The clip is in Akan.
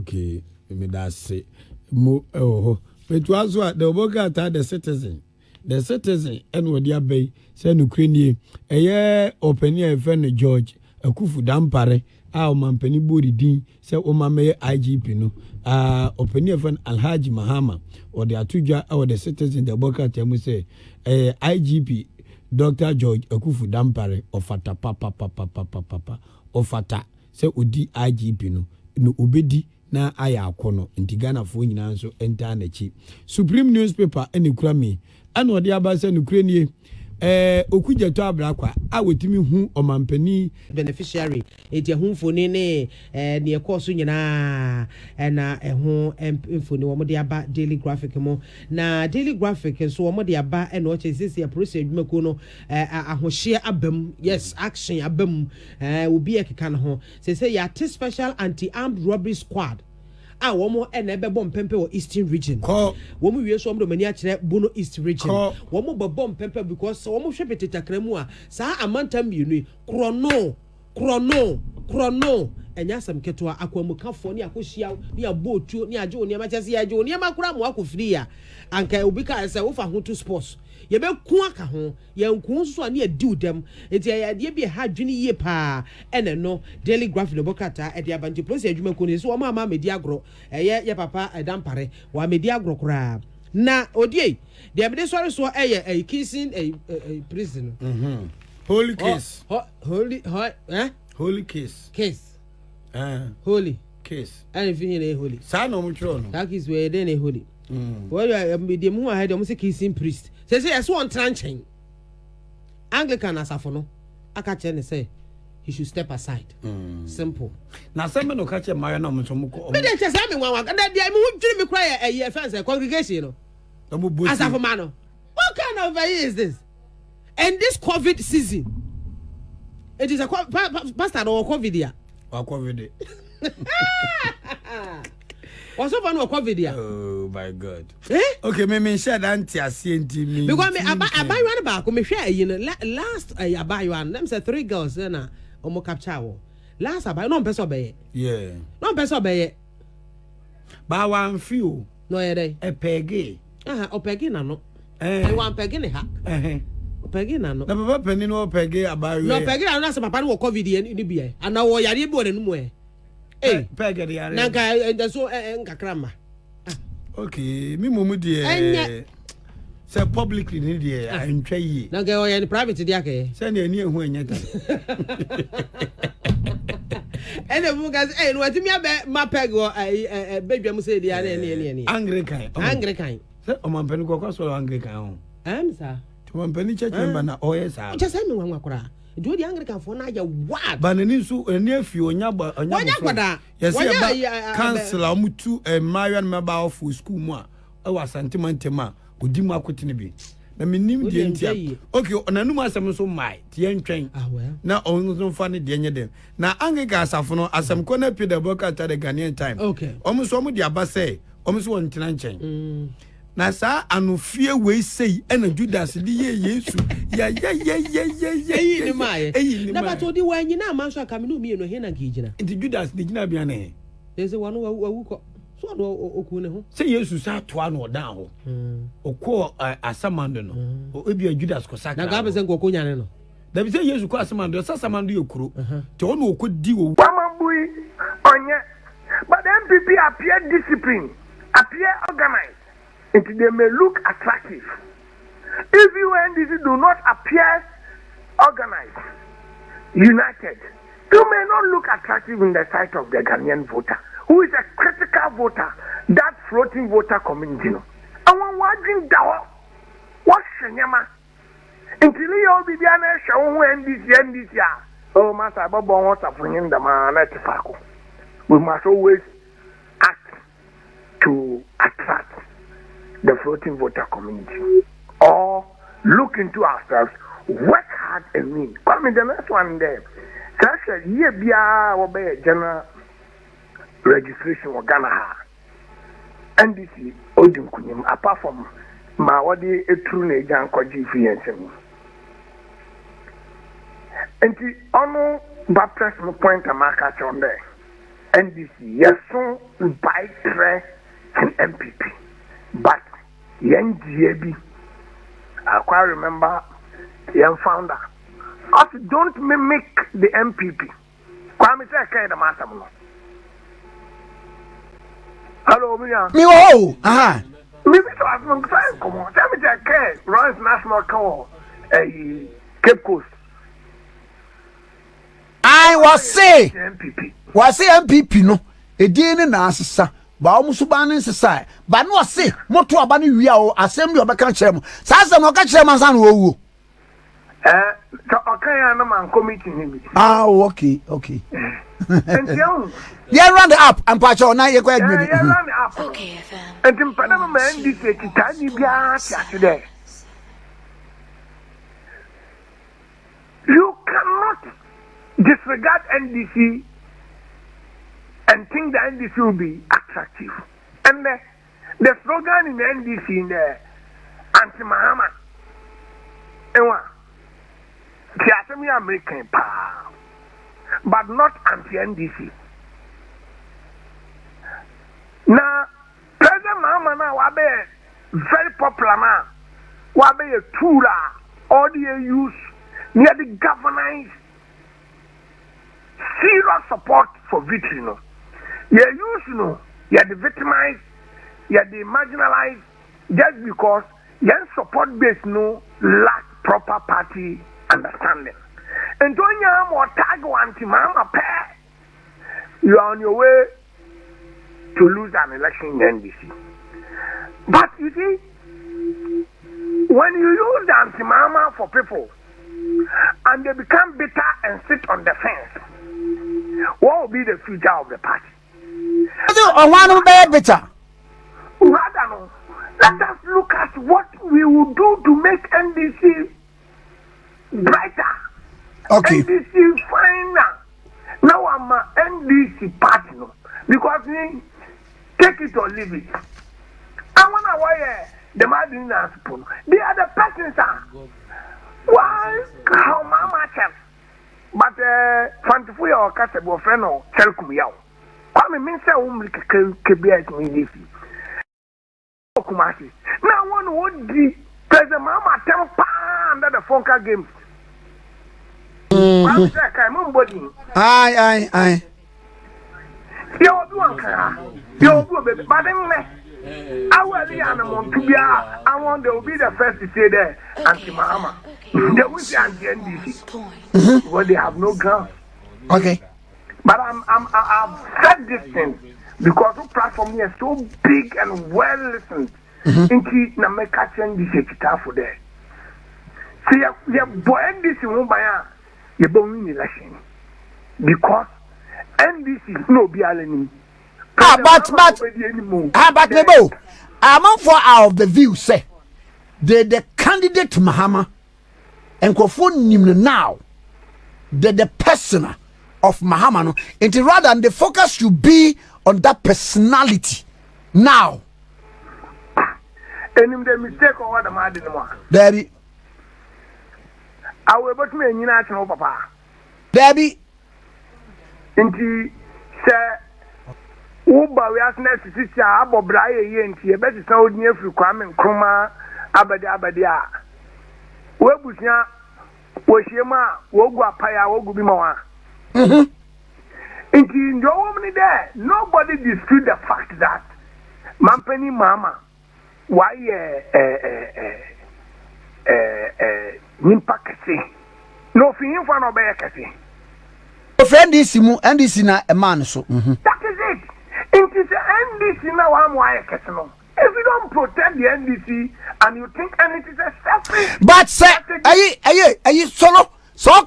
Okay, me that say mo but was what the worker the citizen. The citizen and what dia bay say Ukraine a year open year friend George Akufu Dampare a mampani body din say o ma me IGP no open year friend Alhaji Mahama or the atuja or the citizen the worker tell say IGP Dr. George Akufu Dampare ofata papa ofata say odi IGP no obedi na aya akono nti Ghana fo nyina nso enta na chi Supreme newspaper eni kura me ana odi abasa no kura nie okujeto abrakwa a wetimi hu omampani beneficiary eti ehunfoni ne ne ekoso nyina na eho infoni wo de aba Daily Graphic mo na Daily Graphic nso wo de aba na o chesisi ya process adwumako no ahohye abam yes action abam obi ekeka no ho say ya special anti-armed robbery squad womo ene bebo mpempe wo Eastern region womo wie so omdo mani akire Bono East region womo bebo mpempe because womo hwepete takramu a saa amanta mienu krono enya sam keto akwamukafo ni akohia ni abotuo ni ajo ni amachase ya ajo ni amakura mo akofiri ya anka obi ka say wo fa ho to sports ye be ku aka ho ye nku so na edi udem enti ya de bi ha dwene yie pa ene no Daily Graphic bokata e de abanje plus adwuma ko ni so wo ma medi agro ye papa Dampare wa medi agro kura na odie de be sorry so ye kissing prison holy case holy case holy case anything holy sa no mutro no that is where they holy what the mu ahead them say kissing priest say yes one tranchen Anglican asafo no aka che ne say he should step aside simple na say me no ka che mayo na mutso muko me dey che say me wan that dey me hu dwiri me cry a fence congregation no asafo man no what kind of is this and this COVID season it is a pastor or COVID ya COVID what's over no COVID ya oh my god okay me share that anti me because me abai one back me share last abai one them say 3 girls na omo capture wo last abai no person obeye yeah no person obeye ba wan feel no ye dey pege opege na no wan pege ne ha pege na no na papa pani no pege abai no pege na say papa no COVID ni bi e ana wo yare bi wonu mu pege de yare na ka so nkakrama okay mi momu de say publicly ni de antwa yi na ga wo yare private de aka say na ani ehu anya ta ene mu ga no atimi abe ma pege wo bedwam say de yare ni Anglican say o man pani ko so Anglican ho sir o man pani church member na o yes sir just say me wan akora do the Anglican for na ya what ba nani so ani afi onya kwada yes cancel amutu Marian member of school mu a wa sentiment ma odi mu akotene bi na menim de ntia okay onanum asem so mai tie ntwen na onzo fa ne de nye dem na Anglican asafo no asem ko na pe the book at the Ghanaian time okay omuso mu de abase omuso won tena nchen na sa anofie we sei ena Judas di ye Yesu ya ni mai na bato di wanyi na amanso aka me no mi no he na gijina nti Judas di gina bia na he ese wanu wawuko so no oku ne ho se Yesu sa toa no odan ho okọ asamando no ebia Judas ko saka na ga be se nkoko nyane no da bi se Yesu ko asamando sasamando yekuro te ono okodi wo Wamambui onye but the MPP appear disciplined appear organized and they may look attractive. If you NDC do not appear organized, united, you may not look attractive in the sight of the Ghanaian voter, who is a critical voter, that floating voter community. And when watching Dawa, what's Shenyama? Until you be the show NDC, oh, Master Bob, what's happening in the man at Fako. We must always act to attract the floating voter community, or look into ourselves, work hard and win. Come in the next one there. Such a year be a general registration or Ghana NDC Odin Kunim, apart from Mawadi a true Najan Koji Fiancé. And the honor Baptist point a marker on there. NDC, yes, so by tre and MPP. But young GAB, I quite remember young founder. Also, don't mimic the MPP. Kwame say kind of matter. Hello, Mia. Me oh, aha. Me be so asking come on. Tell me that care runs national call Cape Coast. I was MPP no. Edin na asesa. Ba omo so ba ne nsesa. Ba no se moto aba ne wi a o assembly obeka kire mo. Sa asem no ka kire man san wo wo. So okay na man committee ni. Ah, okay. And you Yeah, run the app and patch on now you're quite good. Yeah, run the app. Okay, FM. And in Panama man this tiny biya today. You cannot disregard NDC and think the NDC will be attractive. And the slogan in the NDC in the anti-Mahama. Tiasemi American power, but not anti-NDC. Now, President Mahama now wabe very popular now. Wabe a tool all the use near the governance serious support for victory. No, you use you are the victimized, you are the marginalized just because your support base lack proper party understanding. And when you have more tag anti-Mahama pair, you are on your way to lose an election in the NDC. But you see, when you use the anti-Mahama for people and they become bitter and sit on the fence, what will be the future of the party? Rather, let us look at what we will do to make NDC brighter. Okay. NDC finer. Now I'm an NDC partner because we take it or leave it. I wanna why the man didn't ask for. The other persons are why how mama chef. But Fantifuya or Casabo friend or Chelkumia. Kwame Minsa KBS Ministry. Kumasi. Now one would be President Mama Tempa under the Fonka Games. Aye. You do baby. But then I will animal to be I want they will be the first to say there anti-Mahama. They will say anti-NDC. Well, they have no ground. Okay. But I've said this thing because the platform here is so big and well listened. Into Nameka NDC for there. See, you boy NDC won't buy you win election because NDC no be alone. But Nebo, I'm for out of the view say the candidate Mahama and Kofun now the person of Mahama no, and rather than the focus should be on that personality now. And the mistake or what am I doing? Daddy, I will but me and you know, Papa. Daddy, Inti say, Uba, we ask next to see Abo Bray, and she better sound near for Kwame Kroma Abadia. Where was ya? Was Yama, Wogua Paya, Wogubima? Inti no woman there, nobody dispute the fact that Mampeni Mama. Why Nimpakasi? No feeling for no Bayakasi. Friend is NDC na a man so. That is it. It is NDC now. I'm why if you don't protect the NDC and you think and it is a selfish. But sir, are you solo? So